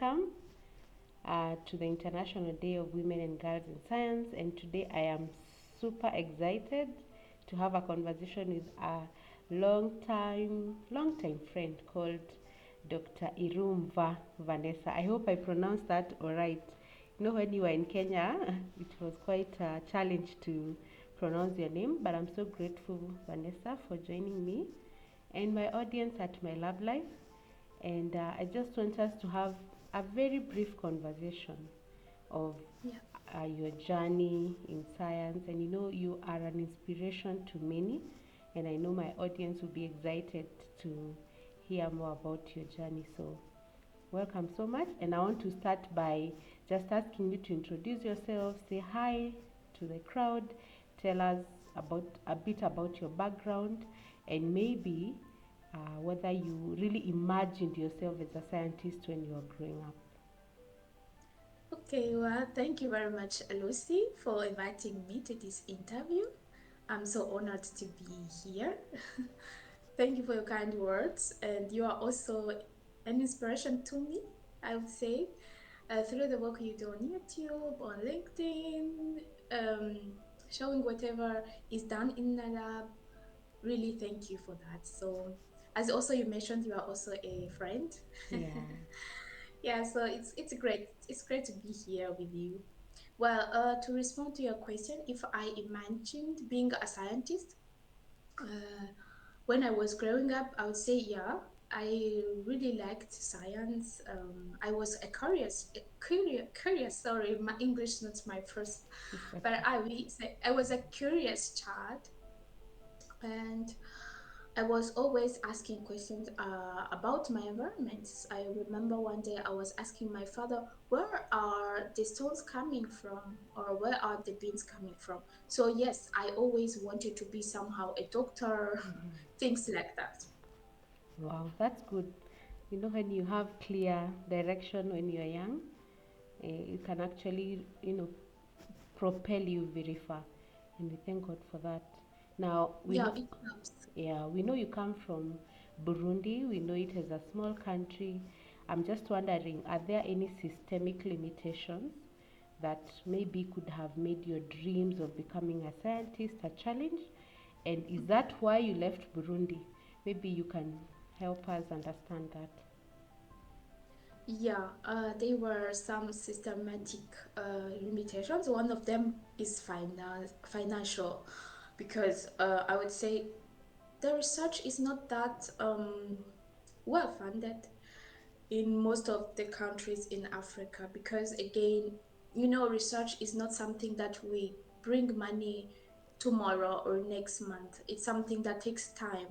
welcome to the International Day of Women and Girls in Science. And today I am super excited to have a conversation with a long time friend called Dr. Irumva Vanessa. I hope I pronounced that all right. You know, when you were in Kenya, it was quite a challenge to pronounce your name, but I'm so grateful, Vanessa, for joining me and my audience at my lab life. And I just want us to have a very brief conversation of your journey in science. And you know, you are an inspiration to many, and I know my audience will be excited to hear more about your journey. So, welcome so much. And I want to start by just asking you to introduce yourself, say hi to the crowd, tell us about a bit about your background, and maybe whether you really imagined yourself as a scientist when you were growing up. Okay, well, thank you very much, Lucy, for inviting me to this interview. I'm so honored to be here. Thank you for your kind words, and you are also an inspiration to me, I would say, through the work you do on YouTube, on LinkedIn, showing whatever is done in the lab. Really, thank you for that. So, as also you mentioned, you are also a friend. Yeah. Yeah, so it's great to be here with you. Well, to respond to your question, if I imagined being a scientist uh, when I was growing up, I would say yeah. I really liked science. I was curious. Sorry, my English is not my first, It's but okay. I really say I was a curious child, and I was always asking questions about my environments. I remember one day I was asking my father, where are the stones coming from? Or where are the beans coming from? So, yes, I always wanted to be somehow a doctor, things like that. Wow, that's good. You know, when you have clear direction when you're young, it can actually, propel you very far. And we thank God for that. Now, Yeah, it helps. we know you come from Burundi. We know it as a small country. I'm just wondering, are there any systemic limitations that maybe could have made your dreams of becoming a scientist a challenge? And is that why you left Burundi? Maybe you can help us understand that. Yeah, there were some systematic limitations. One of them is financial, because I would say the research is not that well funded in most of the countries in Africa, because again, research is not something that we bring money tomorrow or next month. It's something that takes time,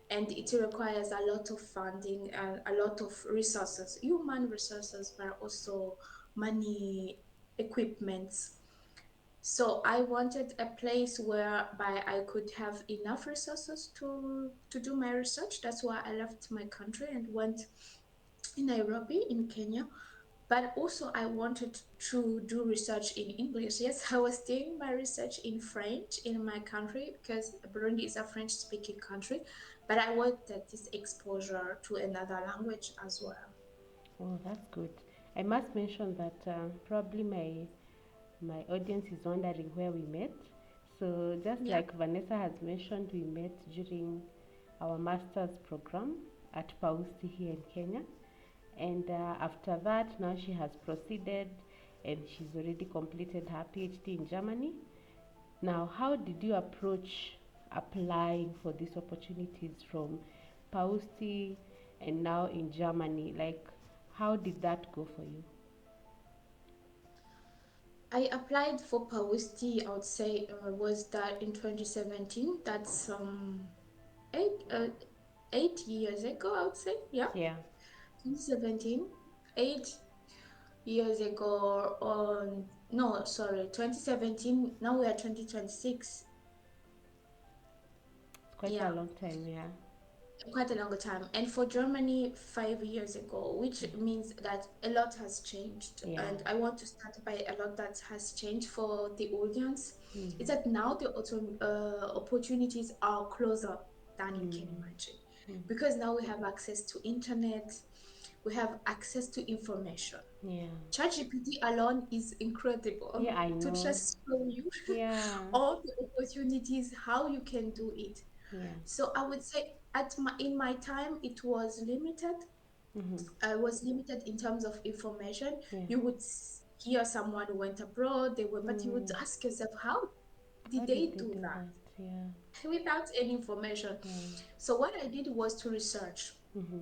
and it requires a lot of funding and a lot of resources, human resources, but also money, equipments. So I wanted a place whereby I could have enough resources to do my research. That's why I left my country and went in Nairobi in Kenya. But also I wanted to do research in English. Yes, I was doing my research in French in my country because Burundi is a French speaking country, but I wanted this exposure to another language as well. Oh, that's good. I must mention that probably my audience is wondering where we met. So just Yeah. like Vanessa has mentioned, we met during our master's program at Pausti here in Kenya. And after that, now she has proceeded and she's already completed her PhD in Germany. Now, how did you approach applying for these opportunities from Pausti and now in Germany? Like, how did that go for you? I applied for PhD, I would say, was that in 2017. That's 8 years ago, I would say. Yeah, Yeah, 2017. 8 years ago on, no, sorry, 2017. Now we are 2026. it's quite a Yeah, long time, yeah. quite a long time. And for Germany, 5 years ago, which means that a lot has changed. Yeah. And I want to start by a lot that has changed for the audience. Is Mm. that now the opportunities are closer than you can Mm. imagine, Mm. because now we have access to internet. we have access to information. Yeah. ChatGPT alone is incredible Yeah, I to know. just show you Yeah. all the opportunities, how you can do it. Yeah. So I would say in my time, it was limited. Mm-hmm. I was limited in terms of information. Yeah. You would hear someone who went abroad, but you would Mm. ask yourself, how How did did they they do do that that? Yeah. without any information? Yeah. So what I did was to research. Mm-hmm.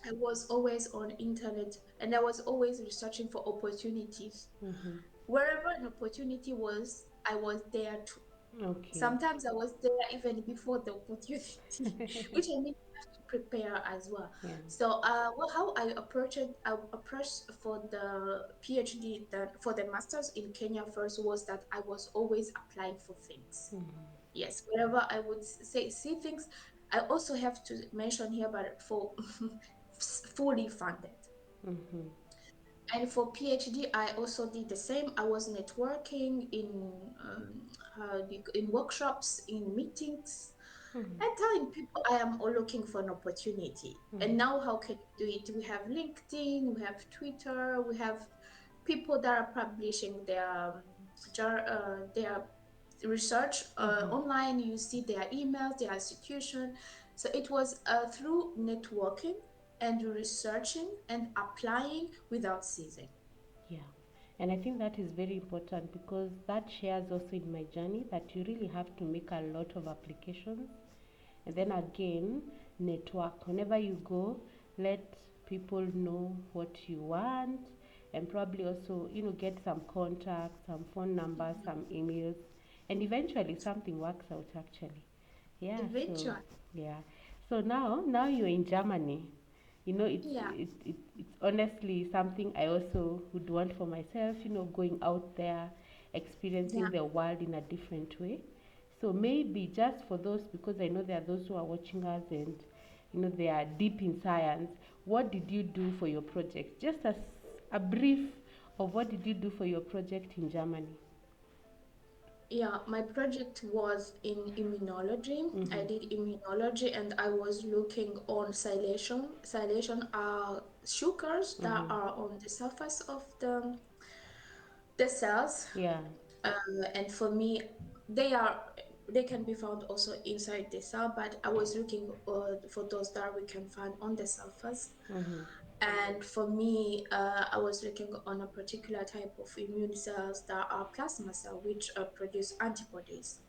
I was always on internet and I was always researching for opportunities. Mm-hmm. Wherever an opportunity was, I was there too. Okay. Sometimes I was there even before the opportunity, which I mean you have to prepare as well. Yeah. So, how I approached for the PhD, for the masters in Kenya first was that I was always applying for things. Mm-hmm. Yes, wherever I would say see things. I also have to mention here, but for fully funded. Mm-hmm. And for PhD, I also did the same. I was networking in workshops, in meetings, Mm-hmm. and telling people I am all looking for an opportunity. And Mm-hmm. now, how can you do it? We have LinkedIn, we have Twitter, we have people that are publishing their research Mm-hmm. online. You see their emails, their institution. So it was through networking and researching and applying without ceasing. Yeah. And I think that is very important because that shares also in my journey that you really have to make a lot of applications. And then again, network. Whenever you go, let people know what you want and probably also, get some contacts, some phone numbers, some emails. And eventually something works out actually. Yeah, so Eventually, yeah. So now you're in Germany. yeah, It's honestly something I also would want for myself, going out there, yeah, experiencing the world in a different way. So maybe just for those, because I know there are those who are watching us and they are deep in science. What did you do for your project? Just as a brief of what did you do for your project in Germany? yeah. My project was in immunology. I Mm-hmm. did immunology, and I was looking on silation. Silation are sugars that Mm-hmm. are on the surface of the cells. Yeah. And for me, they are they can be found also inside the cell, but I was looking for those that we can find on the surface. Mm-hmm. And for me, I was looking on a particular type of immune cells that are plasma cell, which produce antibodies.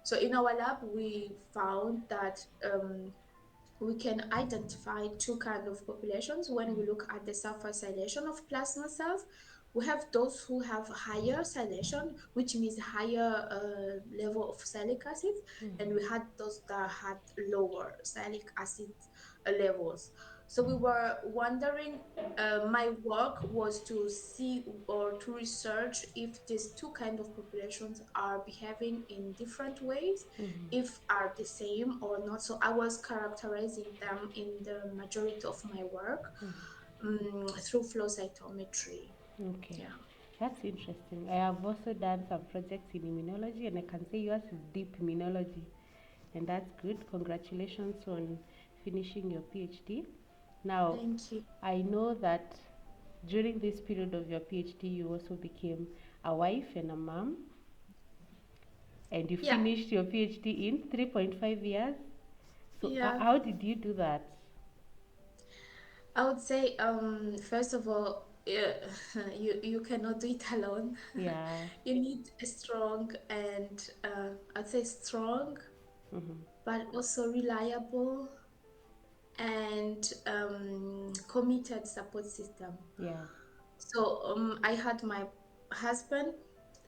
So in our lab, we found that we can identify two kind of populations when we look at the surfacylation of plasma cells. We have those who have higher silation, which means higher level of salic acid, and we had those that had lower salic acid levels. So we were wondering, my work was to see or to research if these two kind of populations are behaving in different ways, Mm-hmm. if are the same or not. So I was characterizing them in the majority of my work through flow cytometry. Okay, Yeah. that's interesting. I have also done some projects in immunology, and I can say yours is deep immunology, and that's good. Congratulations on finishing your PhD. Now, Thank you. I know that during this period of your PhD, you also became a wife and a mom, and you Yeah. finished your PhD in 3.5 years. So, Yeah. how did you do that? I would say, first of all, you cannot do it alone. Yeah. You need a strong and I'd say strong, Mm-hmm. but also reliable and committed support system. Yeah. So I had my husband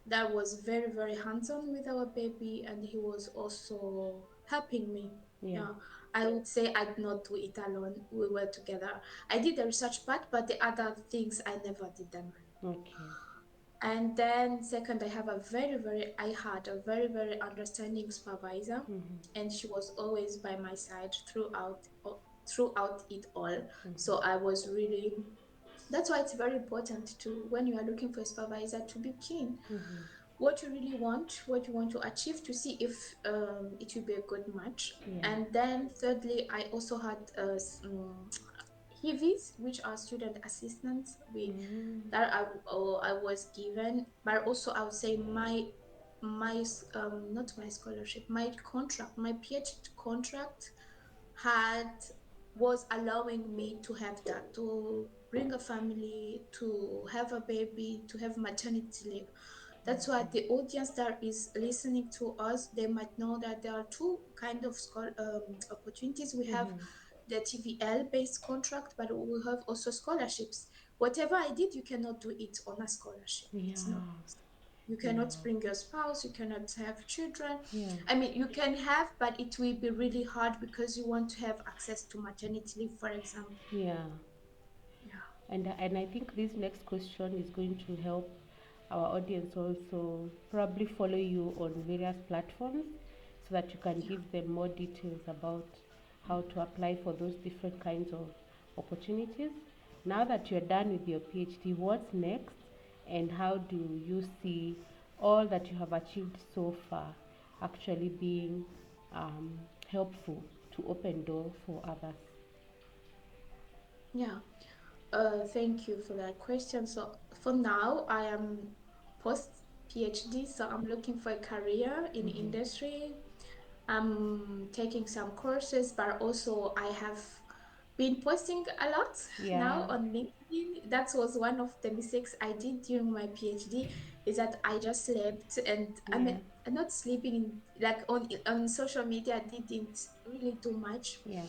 that was very, very hands-on with our baby, and he was also helping me. Yeah. Yeah, I would say I did not do it alone. We were together. I did the research part, but the other things I never did them. Okay. And then second, I had a very, very understanding supervisor, Mm-hmm. and she was always by my side throughout it all. Mm-hmm. So I was really that's why it's very important to, when you are looking for a supervisor, to be keen Mm-hmm. what you really want, what you want to achieve, to see if it will be a good match. Yeah. And then thirdly, I also had HIVs, which are student assistants. We Mm. that I was given, but also I would say not my scholarship, my contract, my PhD contract had was allowing me to have that, to bring a family, to have a baby, to have maternity leave. That's why the audience that is listening to us, they might know that there are two kind of opportunities. We have Mm-hmm. the TVL based contract, but we have also scholarships. Whatever I did, you cannot do it on a scholarship. It's not. Yeah. You Yeah. cannot bring your spouse. You cannot have children. Yeah. I mean, you can have, but it will be really hard because you want to have access to maternity leave, for example. Yeah. Yeah, And I think this next question is going to help our audience also probably follow you on various platforms so that you can yeah. give them more details about how to apply for those different kinds of opportunities. Now that you're done with your PhD, what's next and how do you see all that you have achieved so far actually being um, helpful to open door for others? Yeah. Thank you for that question. So for now, I am post PhD, so I'm looking for a career in Mm-hmm. industry. I'm taking some courses, but also I have been posting a lot Yeah. now on LinkedIn. That was one of the mistakes I did during my PhD, is that I just slept, and I Yeah. mean, I'm not sleeping in, like on social media. I didn't really do much, Yeah.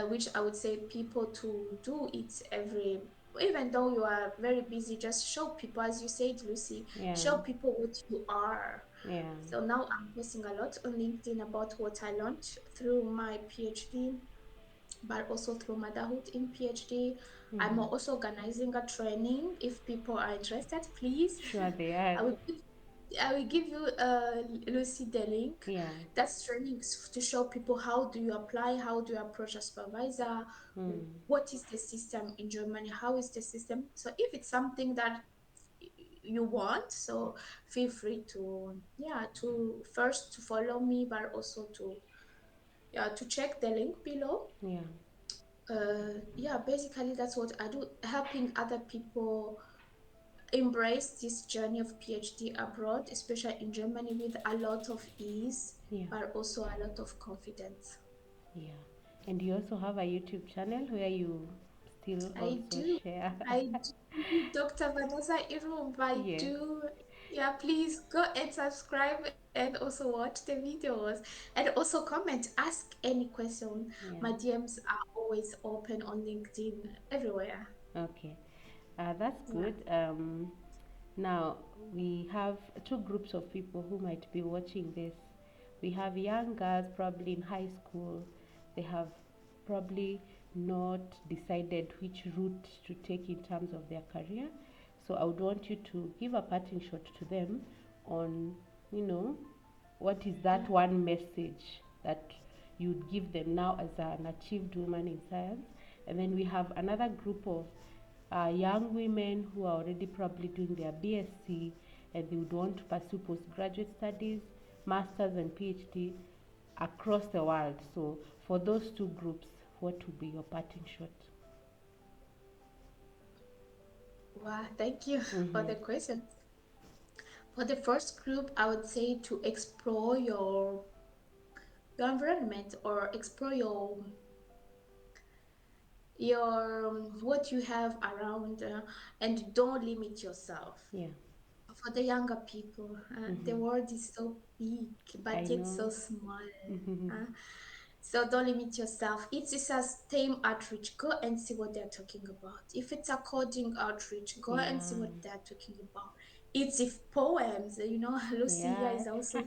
which I would say people to do it every, even though you are very busy, just show people, as you said, Lucy, Yeah. show people what you are. Yeah. So now I'm posting a lot on LinkedIn about what I learned through my PhD, but also through motherhood in PhD. I'm Mm-hmm. also organizing a training. If people are interested, please, Sure, they are. I will give, I will give you, Lucy, the link. Yeah. That's trainings to show people how do you apply, how do you approach a supervisor, Mm. what is the system in Germany, how is the system. So if it's something that you want, so feel free to, yeah, to first to follow me, but also to, yeah, to check the link below. Yeah. Yeah, basically that's what I do, helping other people embrace this journey of PhD abroad, especially in Germany, with a lot of ease, Yeah. but also a lot of confidence. Yeah. And you also have a YouTube channel where you still I also do. share. I do. Dr. Vanessa Irum, I Yes. do. Yeah, please go and subscribe and also watch the videos and also comment, ask any question. Yeah. My DMs are always open on LinkedIn, everywhere. Okay. That's Yeah. good. Now we have two groups of people who might be watching this. We have young girls probably in high school. They have probably not decided which route to take in terms of their career. So I would want you to give a parting shot to them on, you know, what is that Yeah. one message that you'd give them now as an achieved woman in science? And then we have another group of young women who are already probably doing their BSc and they would want to pursue postgraduate studies, masters, and PhD across the world. So, for those two groups, what would be your parting shot? Wow, thank you for Mm-hmm. the question. For the first group, I would say to explore your environment, or explore your what you have around, and don't limit yourself. Yeah. For the younger people, the Mm-hmm. world is so big I but yet know. so small. Mm-hmm. uh, so don't limit yourself. It is a STEM outreach, go and see what they're talking about. If it's a coding outreach, go and see Yeah. what they're talking about. It's if poems, Lucy here Yeah. is also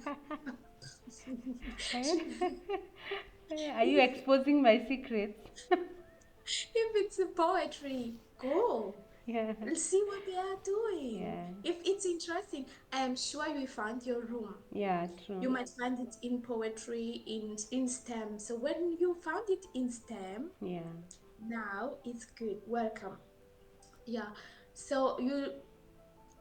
Are you exposing my secrets? if it's a poetry, go Yeah. see what they are doing. Yeah. If it's interesting, I am sure you will find your room. Yeah, true. You might find it in poetry, in STEM. So when you found it in STEM, Yeah. now it's good. Welcome. Yeah. So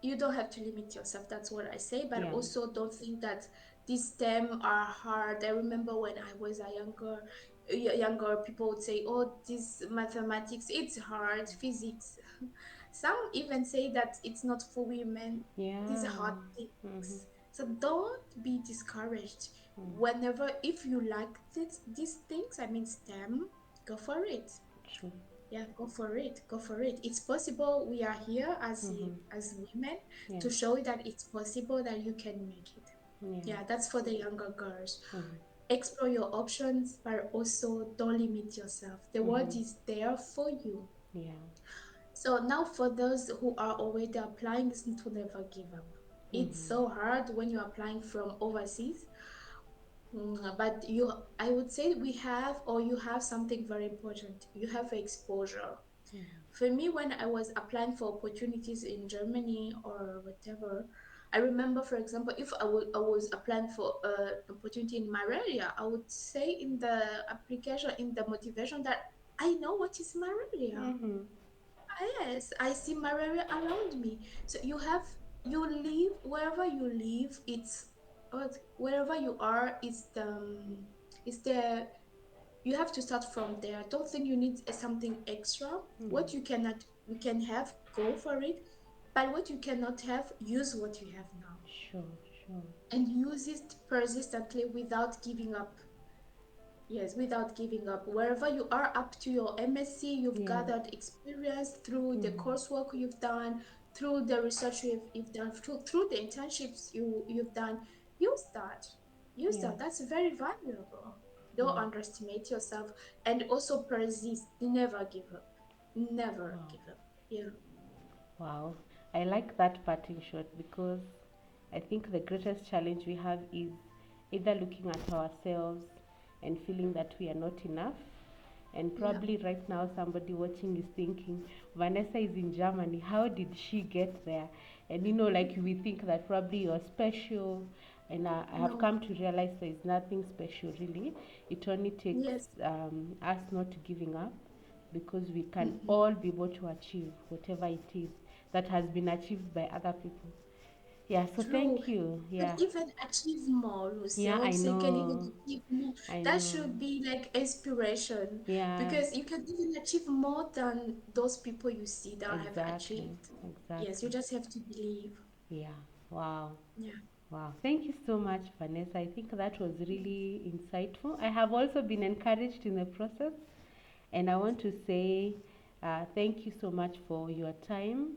you don't have to limit yourself. That's what I say. But Yeah. also don't think that these STEM are hard. I remember when I was a young girl, younger people would say, oh, this mathematics, it's hard, physics. Some even say that it's not for women, these Yeah. hard Mm-hmm. things. So don't be discouraged. Mm. Whenever, if you like these things, I mean STEM, go for it. True. Yeah, go for it. Go for it. It's possible. We are here Mm-hmm. as women Yeah. to show you that it's possible that you can make it. Yeah. Yeah, that's for the younger girls. Mm-hmm. Explore your options, but also don't limit yourself. The world Mm-hmm. is there for you. Yeah. So now for those who are already applying, is to never give up. It's Mm-hmm. so hard when you're applying from overseas. But I would say we have, or you have something very important. You have exposure. Mm-hmm. For me, when I was applying for opportunities in Germany or whatever, I remember, for example, if I was applying for an opportunity in malaria, I would say in the application, in the motivation, that I know what is malaria. Mm-hmm. Yes, I see malaria around me. So you live wherever you live. It's wherever you are. It's the you have to start from there. I don't think you need something extra. What you cannot you can have, go for it. But what you cannot have, use what you have now Sure. Sure. and use it persistently without giving up. Yes, without giving up. Wherever you are, up to your MSc, you've Yeah. gathered experience through the Mm-hmm. coursework you've done, through the research you've done, through the internships you've done. Use that. Use Yeah. that. That's very valuable. Don't Yeah. underestimate yourself and also persist. Never give up. Never Wow. give up. Yeah. Wow. I like that parting shot because I think the greatest challenge we have is either looking at ourselves and feeling that we are not enough. And Yeah. probably right now, somebody watching is thinking, Vanessa is in Germany. How did she get there? And like we think that probably you're special. And I have No. come to realize there is nothing special really. It only takes Yes. us not giving up, because we can Mhm. all be able to achieve whatever it is that has been achieved by other people. Yeah, so True. thank you. Can Yeah. even achieve more, Lucy. I Yeah, would I say can even know. achieve more. I That know. should be like inspiration Yeah, because you can even achieve more than those people you see that have exactly. achieved. Yes, you Exactly. just have to believe. Yeah. Wow. Yeah. Wow. Thank you so much, Vanessa. I think that was really insightful. I have also been encouraged in the process, and I want to say thank you so much for your time.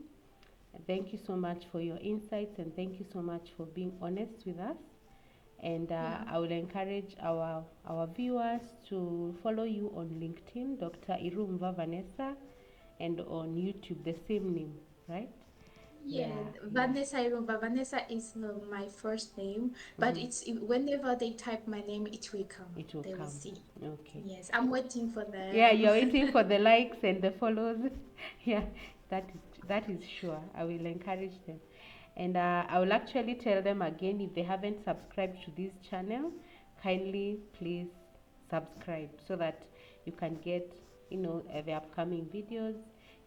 Thank you so much for your insights, and thank you so much for being honest with us. And Yeah. I will encourage our viewers to follow you on LinkedIn, Dr. Irumva Vanessa, and on YouTube, the same name, right? Yeah, Yeah, yeah. Vanessa Irumba. Vanessa is my first name, but Mm-hmm. whenever they type my name, it will come. It will They will come. see. Okay. Yes, I'm waiting for Yeah, them. you're waiting for the likes and the follows. Yeah, that is sure. I will encourage them, and I will actually tell them again, if they haven't subscribed to this channel, kindly please subscribe so that you can get the upcoming videos,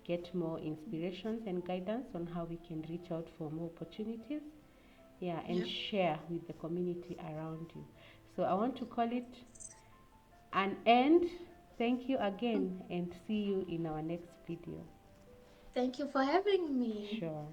get more inspirations and guidance on how we can reach out for more opportunities. Yeah, and Yeah. share with the community around you. So I want to call it an end. Thank you again, and see you in our next video. Thank you for having me. Sure.